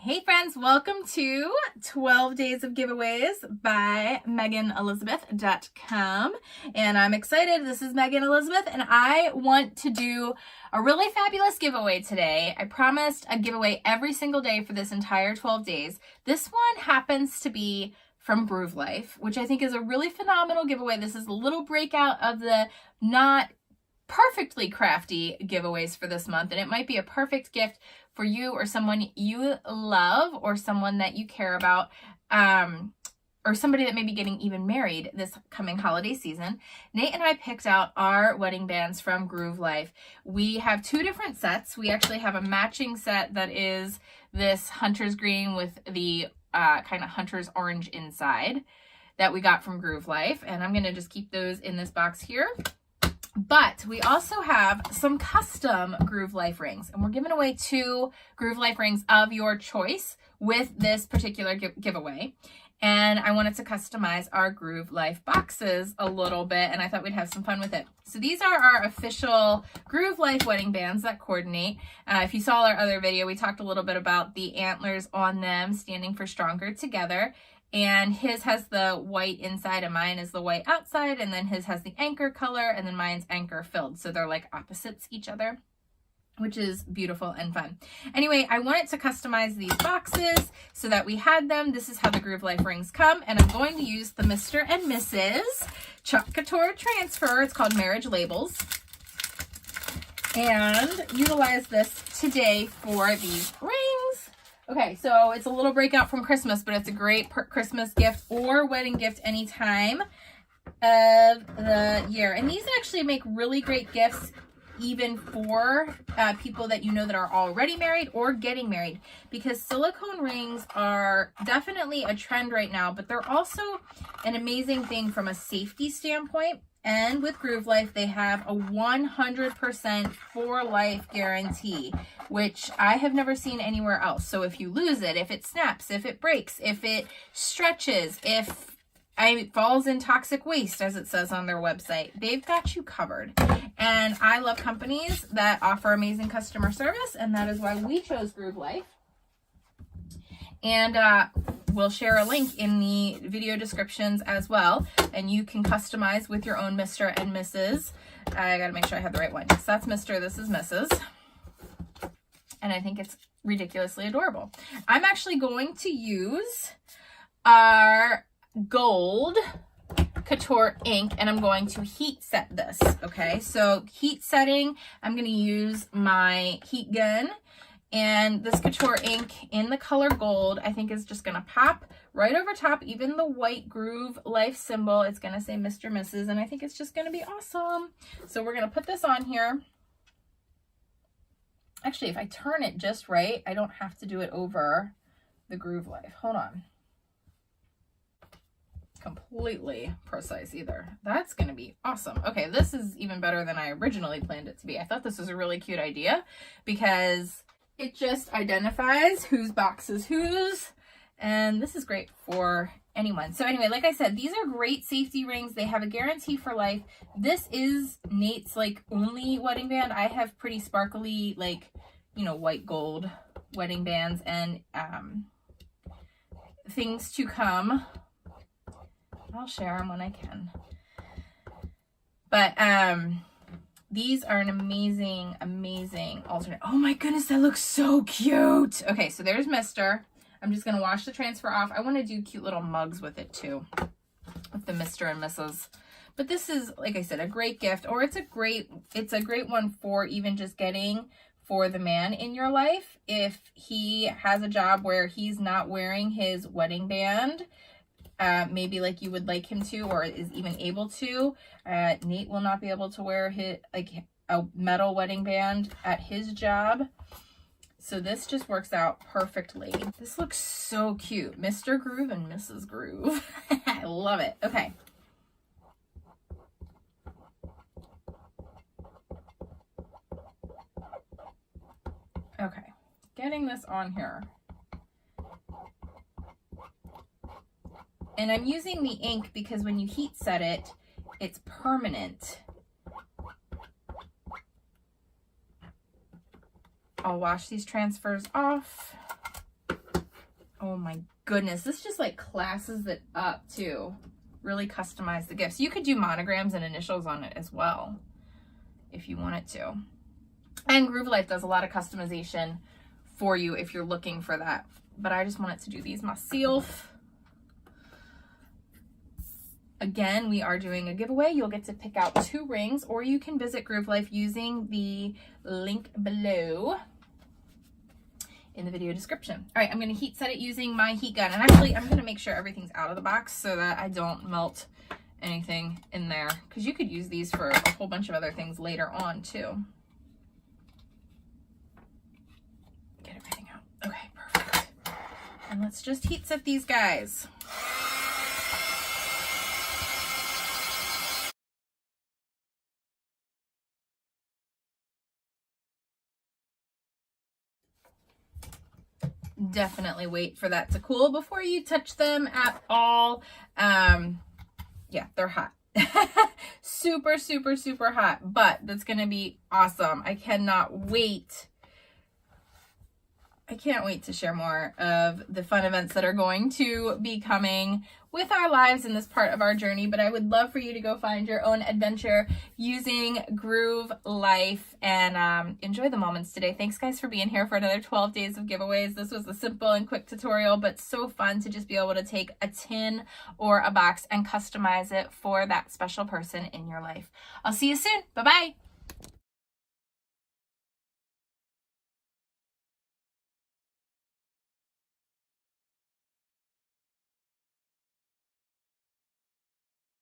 Hey friends, welcome to 12 Days of Giveaways by MeganElizabeth.com. And I'm excited. This is Megan Elizabeth and I want to do a really fabulous giveaway today. I promised a giveaway every single day for this entire 12 days. This one happens to be from GrooveLife, which I think is a really phenomenal giveaway. This is a little breakout of the not perfectly crafty giveaways for this month, and it might be a perfect gift for you or someone you love or someone that you care about, or somebody that may be getting even married this coming holiday season. Nate and I picked out our wedding bands from GrooveLife. We have two different sets. We actually have a matching set that is this hunter's green with the kind of hunter's orange inside that we got from GrooveLife, and I'm going to just keep those in this box here. But we also have some custom GrooveLife rings, and we're giving away 2 GrooveLife rings of your choice with this particular giveaway. And I wanted to customize our GrooveLife boxes a little bit, and I thought we'd have some fun with it. So these are our official GrooveLife wedding bands that coordinate. If you saw our other video, we talked a little bit about the antlers on them standing for stronger together. And his has the white inside and mine is the white outside, and then his has the anchor color and then mine's anchor filled. So they're like opposites each other, which is beautiful and fun. Anyway, I wanted to customize these boxes so that we had them. This is how the GrooveLife rings come, and I'm going to use the Mr. and Mrs. Chuck Couture transfer. It's called Marriage Labels, and utilize this today for these rings. Okay, so it's a little breakout from Christmas, but it's a great Christmas gift or wedding gift anytime of the year. And these actually make really great gifts even for people that you know that are already married or getting married, because silicone rings are definitely a trend right now, but they're also an amazing thing from a safety standpoint. And with GrooveLife, they have a 100% for life guarantee, which I have never seen anywhere else. So if you lose it, if it snaps, if it breaks, if it stretches, if it falls in toxic waste, as it says on their website, they've got you covered. And I love companies that offer amazing customer service, and that is why we chose GrooveLife. And we'll share a link in the video descriptions as well, and you can customize with your own Mr. and Mrs. I gotta make sure I have the right one. Yes, that's Mr., this is Mrs. And I think it's ridiculously adorable. I'm actually going to use our gold Couture ink, and I'm going to heat set this. Okay, so heat setting, I'm going to use my heat gun, and this Couture ink in the color gold I think is just going to pop right over top, even the white GrooveLife symbol. It's going to say Mr. Mrs. and I think it's just going to be awesome. So we're going to put this on here. Actually, if I turn it just right, I don't have to do it over the GrooveLife. Hold on. Completely precise either. That's going to be awesome. Okay, this is even better than I originally planned it to be. I thought this was a really cute idea because it just identifies whose box is whose, and this is great for anyone. So anyway, like I said, these are great safety rings. They have a guarantee for life. This is Nate's like only wedding band. I have pretty sparkly, like, you know, white gold wedding bands, and things to come. I'll share them when I can. But these are an amazing, amazing alternate. Oh my goodness, that looks so cute. Okay, so there's Mr. I'm just going to wash the transfer off. I want to do cute little mugs with it too, with the Mr. and Mrs. But this is, like I said, a great gift, or it's a great one for even just getting for the man in your life. If he has a job where he's not wearing his wedding band, maybe like you would like him to, or is even able to. Nate will not be able to wear his like a metal wedding band at his job. So this just works out perfectly. This looks so cute. Mr. Groove and Mrs. Groove. I love it. Okay. Okay. Getting this on here. And I'm using the ink because when you heat set it, it's permanent. I'll wash these transfers off. Oh my goodness, this just like classes it up too. Really customize the gifts. You could do monograms and initials on it as well if you wanted to. And GrooveLife does a lot of customization for you if you're looking for that. But I just wanted to do these myself. Again, we are doing a giveaway. You'll get to pick out 2 rings, or you can visit GrooveLife using the link below in the video description. All right, I'm going to heat set it using my heat gun. And actually, I'm going to make sure everything's out of the box so that I don't melt anything in there, because you could use these for a whole bunch of other things later on too. Get everything out. Okay, perfect. And let's just heat set these guys. Definitely wait for that to cool before you touch them at all. Yeah, they're hot. Super, super, super hot, but that's going to be awesome. I cannot wait. I can't wait to share more of the fun events that are going to be coming with our lives in this part of our journey, but I would love for you to go find your own adventure using GrooveLife and enjoy the moments today. Thanks guys for being here for another 12 days of giveaways. This was a simple and quick tutorial, but so fun to just be able to take a tin or a box and customize it for that special person in your life. I'll see you soon. Bye-bye.